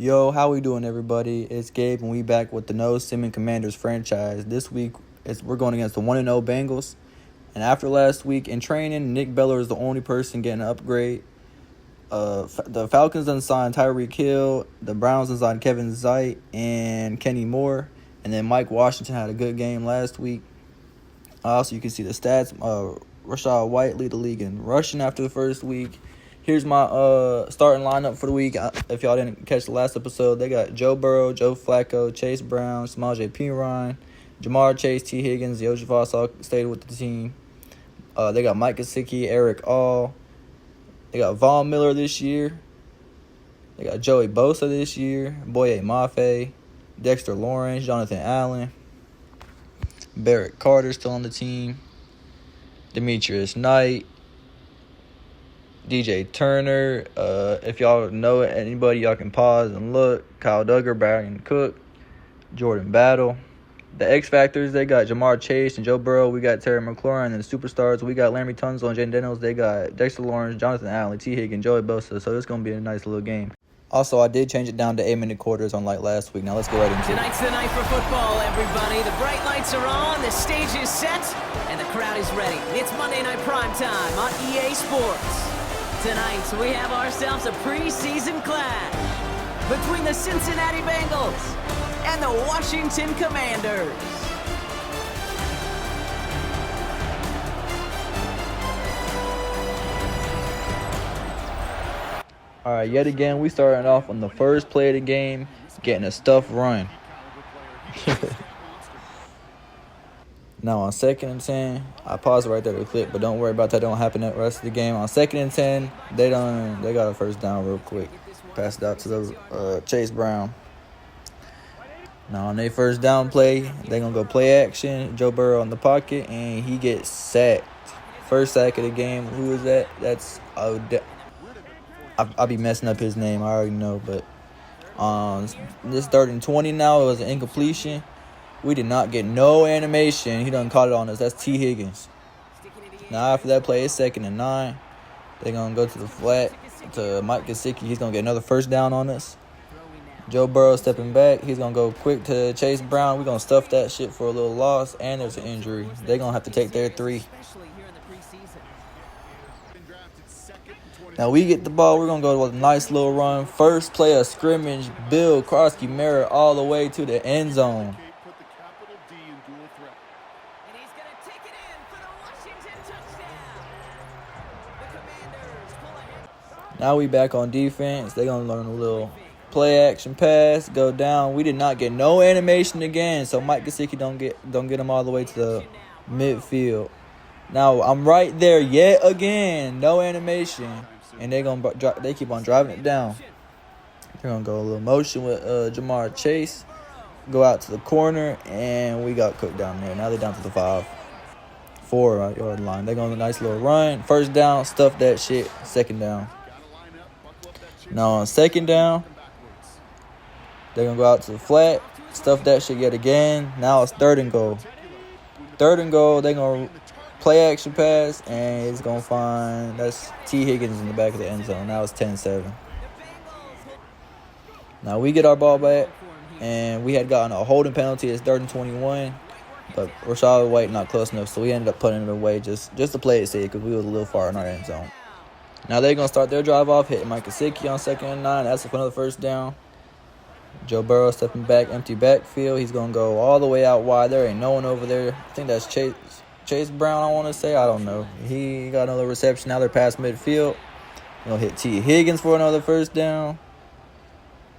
Yo, how we doing, everybody? It's Gabe, and we back with the No Simmon Commanders franchise. This week, we're going against the 1-0 Bengals. And after last week in training, Nick Beller is the only person getting an upgrade. The Falcons done signed Tyreek Hill. The Browns done signed Kevin Zeit and Kenny Moore. And then Mike Washington had a good game last week. Also, you can see the stats. Rashad White lead the league in rushing after the first week. Here's my starting lineup for the week. If y'all didn't catch the last episode, they got Joe Burrow, Joe Flacco, Chase Brown, Samaje Perine, Jamar Chase, T. Higgins, Yoshi Voss all stayed with the team. They got Mike Gesicki, Eric All. They got Von Miller this year. They got Joey Bosa this year, Boye Mafe, Dexter Lawrence, Jonathan Allen, Barrett Carter still on the team, Demetrius Knight, DJ Turner. If y'all know anybody, y'all can pause and look. Kyle Duggar, Brian Cook, Jordan Battle. The X Factors, they got Jamar Chase and Joe Burrow. We got Terry McLaurin. And the Superstars, we got Larry Tunzel and Jaden Daniels. They got Dexter Lawrence, Jonathan Allen, T. Higgins, Joey Bosa. So it's going to be a nice little game. Also, I did change it down to 8-minute quarters unlike last week. Now let's get right into it. Tonight's the night for football, everybody. The bright lights are on, the stage is set, and the crowd is ready. It's Monday Night Primetime on EA Sports. Tonight, we have ourselves a preseason clash between the Cincinnati Bengals and the Washington Commanders. All right, yet again, we starting off on the first play of the game, getting a stuff run. Now on 2nd and 10, I paused right there to clip, but don't worry about that. Don't happen the rest of the game. On 2nd and 10, they got a first down real quick. Passed it out to the Chase Brown. Now on their first down play, they gonna go play action. Joe Burrow in the pocket, and he gets sacked. First sack of the game. Who is that? That's I'll be messing up his name. I already know, but this 3rd and 20 now. It was an incompletion. We did not get no animation. He done caught it on us. That's T. Higgins. Now, after that play, it's 2nd and 9. They're going to go to the flat to Mike Gesicki. He's going to get another first down on us. Joe Burrow stepping back. He's going to go quick to Chase Brown. We're going to stuff that shit for a little loss, and there's an injury. They're going to have to take their 3. Now, we get the ball. We're going to go with a nice little run. First play of scrimmage, Bill Krosky Merritt all the way to the end zone. Now we back on defense. They're going to learn a little play action pass, go down. We did not get no animation again, so Mike Gesicki don't get him all the way to the midfield. Now I'm right there yet again, no animation, and they keep on driving it down. They're going to go a little motion with Jamar Chase, go out to the corner, and we got cooked down there. Now they're down to the 4-yard line. They're going a nice little run. First down, stuff that shit. 2nd down. Now on 2nd down, they're going to go out to the flat, stuff that shit yet again. Now it's 3rd and goal. 3rd and goal, they're going to play action pass, and it's going to find, that's T. Higgins in the back of the end zone. Now it's 10-7. Now we get our ball back, and we had gotten a holding penalty. It's 3rd and 21, but Rashad White not close enough, so we ended up putting it away just to play it safe because we was a little far in our end zone. Now they're going to start their drive off, hitting Mike Gesicki on 2nd and 9. That's for another first down. Joe Burrow stepping back, empty backfield. He's going to go all the way out wide. There ain't no one over there. I think that's Chase Brown, I want to say. I don't know. He got another reception. Now they're past midfield. They'll hit T. Higgins for another first down.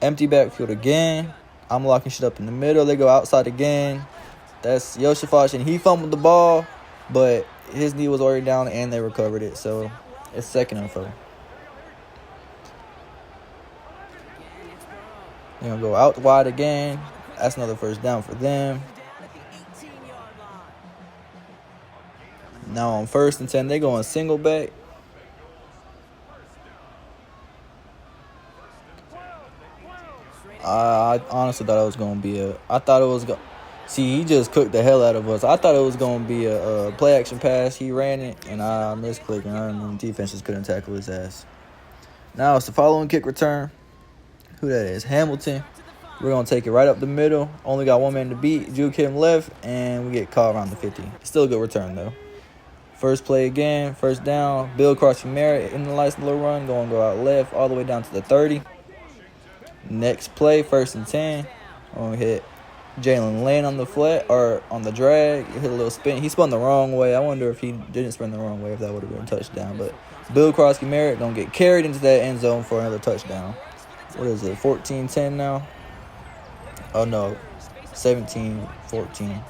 Empty backfield again. I'm locking shit up in the middle. They go outside again. That's Yoshi Voss, and he fumbled the ball, but his knee was already down, and they recovered it. So it's 2nd and 4. They're going to go out wide again. That's another first down for them. Now on 1st and 10, they go on single back. I honestly thought it was going to be See, he just cooked the hell out of us. I thought it was going to be a play-action pass. He ran it, and I misclicked, and the defense just couldn't tackle his ass. Now it's the following kick return. who that is, Hamilton. We're going to take it right up the middle. Only got one man to beat. Juke hit him left, and we get caught around the 50. Still a good return, though. First play again, first down. Bill crossing Merritt in the nice little run. Go out left all the way down to the 30. Next play, 1st and 10. Going to hit Jalen Lane on the flat, or on the drag. Hit a little spin. He spun the wrong way. I wonder if he didn't spin the wrong way, if that would have been a touchdown. But Bill Krosky Merritt going to get carried into that end zone for another touchdown. What is it, 14-10 now? Oh, no, 17-14.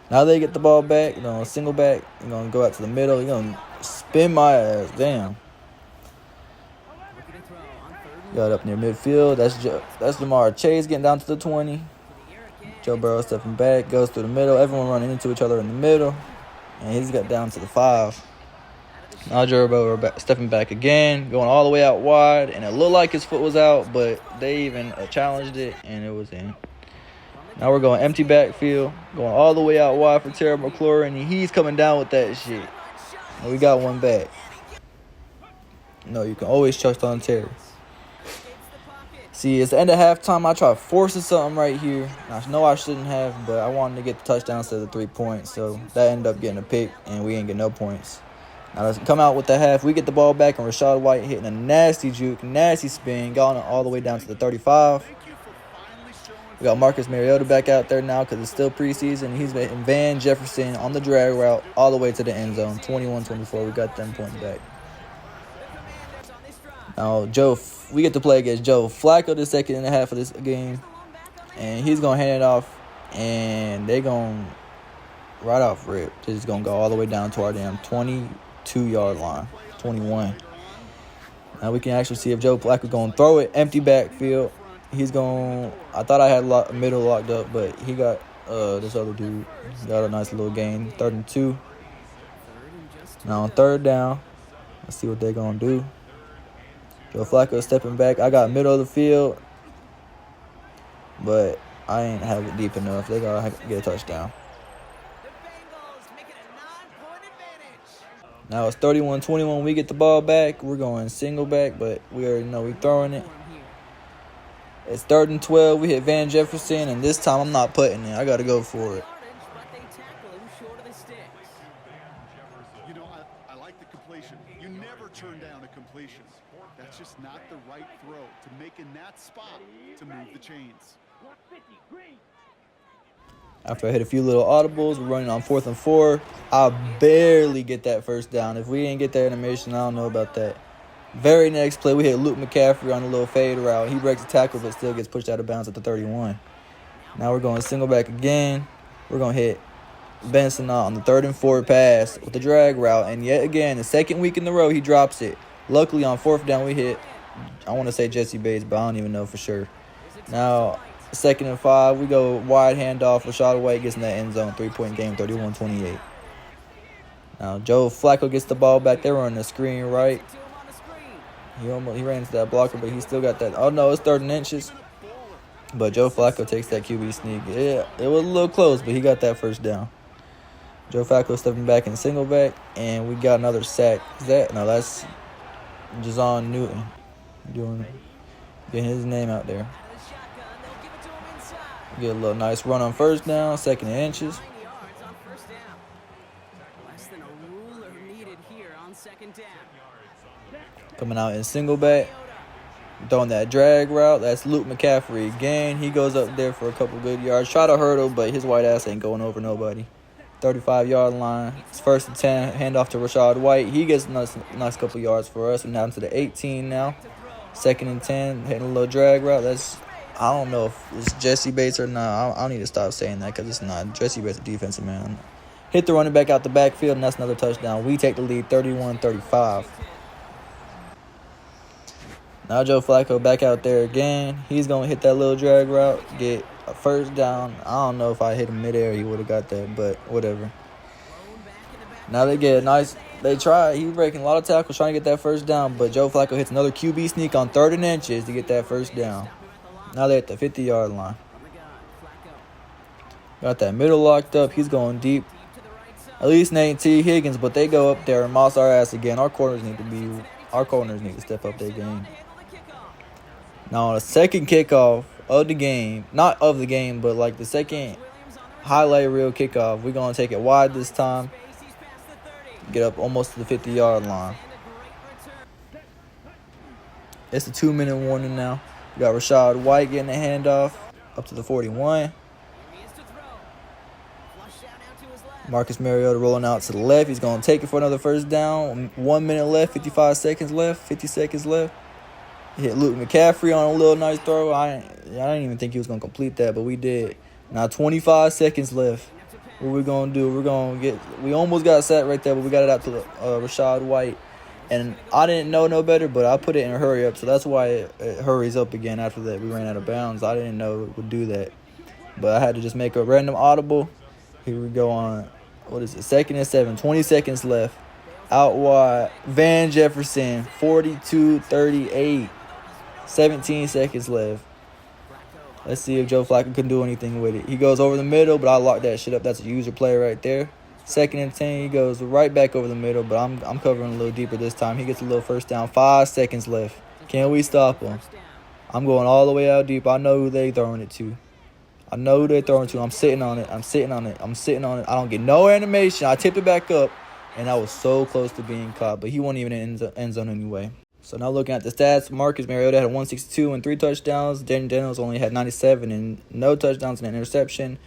Now they get the ball back. They're going to single back. They're going to go out to the middle. They're going to spin my ass. Damn. Got up near midfield. That's Jamar Chase getting down to the 20. Joe Burrow stepping back. Goes through the middle. Everyone running into each other in the middle. And he's got down to the 5. Now Joe Burrow stepping back again. Going all the way out wide. And it looked like his foot was out. But they even challenged it. And it was in. Now we're going empty backfield. Going all the way out wide for Terry McLaurin. And he's coming down with that shit. And we got one back. No, you can always trust on Terry. See, it's the end of halftime. I tried forcing something right here. I know I shouldn't have, but I wanted to get the touchdown instead of the 3 points. So that ended up getting a pick, and we ain't get no points. Now let's come out with the half. We get the ball back, and Rachaad White hitting a nasty juke, nasty spin, going all the way down to the 35. We got Marcus Mariota back out there now because it's still preseason. He's hitting Van Jefferson on the drag route all the way to the end zone, 21-24. We got them points back. Now, we get to play against Joe Flacco the second and a half of this game. And he's going to hand it off. And they're going to right off rip. They're just going to go all the way down to our damn 22-yard line. 21. Now we can actually see if Joe Flacco's going to throw it. Empty backfield. He's going – I thought I had middle locked up. But he got this other dude. He got a nice little gain. 3rd and 2. Now on 3rd down. Let's see what they're going to do. Joe Flacco stepping back. I got middle of the field, but I ain't have it deep enough. They got to get a touchdown. Now it's 31-21. We get the ball back. We're going single back, but we already know we're throwing it. It's 3rd and 12. We hit Van Jefferson, and this time I'm not putting it. I got to go for it. You know, I like the completion. You never turn down a completion. That's just not the right throw to make in that spot to move the chains. After I hit a few little audibles, we're running on 4th and 4. I barely get that first down. If we didn't get that animation, I don't know about that. Very next play, we hit Luke McCaffrey on a little fade route. He breaks the tackle, but still gets pushed out of bounds at the 31. Now we're going single back again. We're going to hit Benson on the 3rd and 4 pass with the drag route. And yet again, the second week in the row, he drops it. Luckily, on 4th down, we hit, I want to say Jesse Bates, but I don't even know for sure. Now, 2nd and 5, we go wide handoff. Rachaad White gets in that end zone. 3-point game, 31-28. Now, Joe Flacco gets the ball back. They're running the screen right. He ran into that blocker, but he still got that. Oh, no, it's 3rd and inches. But Joe Flacco takes that QB sneak. Yeah, it was a little close, but he got that first down. Joe Flacco stepping back in single back, and we got another sack. That's Jazon Newton getting his name out there. Get a little nice run on 1st down, 2nd and inches. Coming out in single back, throwing that drag route. That's Luke McCaffrey again. He goes up there for a couple good yards. Try to hurdle, but his white ass ain't going over nobody. 35-yard line. It's 1st and 10. Hand off to Rachaad White. He gets a nice couple yards for us. We're down to the 18 now. 2nd and 10. Hitting a little drag route. I don't know if it's Jesse Bates or not. I need to stop saying that because it's not. Jesse Bates, a defensive man. Hit the running back out the backfield, and that's another touchdown. We take the lead 31-35. Now Joe Flacco back out there again. He's going to hit that little drag route, get a 1st down. I don't know if I hit him midair, he would have got that, but whatever. Now they get a nice – he's breaking a lot of tackles trying to get that 1st down, but Joe Flacco hits another QB sneak on 3rd and inches to get that 1st down. Now they're at the 50-yard line. Got that middle locked up. He's going deep. At least Nate T. Higgins, but they go up there and moss our ass again. Our corners need to step up their game. Now, the second kickoff of the game, not of the game, but like the second highlight reel kickoff, we're going to take it wide this time. Get up almost to the 50-yard line. It's a 2-minute warning now. We got Rachaad White getting the handoff up to the 41. Marcus Mariota rolling out to the left. He's going to take it for another first down. 1 minute left, 55 seconds left, 50 seconds left. He hit Luke McCaffrey on a little nice throw. I didn't even think he was going to complete that, but we did. Now 25 seconds left. What we're going to do, we almost got sacked right there, but we got it out to Rachaad White. And I didn't know no better, but I put it in a hurry up, so that's why it hurries up again after that. We ran out of bounds. I didn't know it would do that. But I had to just make a random audible. Here we go on, 2nd and 7, 20 seconds left. Out wide, Van Jefferson, 42-38. 17 seconds left. Let's see if Joe Flacco can do anything with it. He goes over the middle, but I locked that shit up. That's a user play right there. 2nd and 10, he goes right back over the middle, but I'm covering a little deeper this time. He gets a little first down. 5 seconds left. Can we stop him? I'm going all the way out deep. I know who they throwing it to. I'm sitting on it. I don't get no animation. I tipped it back up, and I was so close to being caught, but he wasn't even in the end zone anyway. So now looking at the stats, Marcus Mariota had 162 and 3 touchdowns. Daniel Daniels only had 97 and no touchdowns and an interception.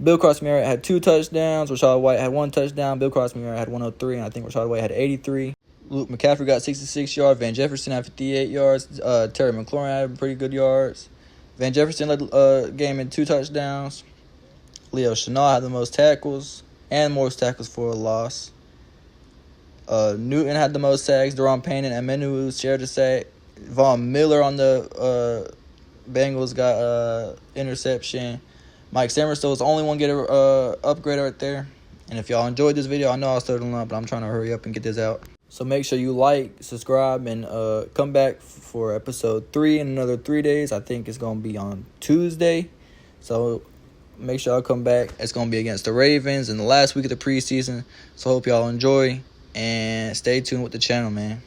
Bill Cross-Mariota had 2 touchdowns. Rachaad White had 1 touchdown. Bill Cross-Mariota had 103, and I think Rachaad White had 83. Luke McCaffrey got 66 yards. Van Jefferson had 58 yards. Terry McLaurin had pretty good yards. Van Jefferson led the game in 2 touchdowns. Leo Chenal had the most tackles and most tackles for a loss. Newton had the most sacks. Deron Payne and Amenu shared a sack. Von Miller on the Bengals got interception. Mike Samerstow was the only one get a upgrade right there. And if y'all enjoyed this video, I know I'll start a lot, but I'm trying to hurry up and get this out. So make sure you like, subscribe, and come back for episode 3 in another 3 days. I think it's going to be on Tuesday. So make sure y'all come back. It's going to be against the Ravens in the last week of the preseason. So hope y'all enjoy and stay tuned with the channel, man.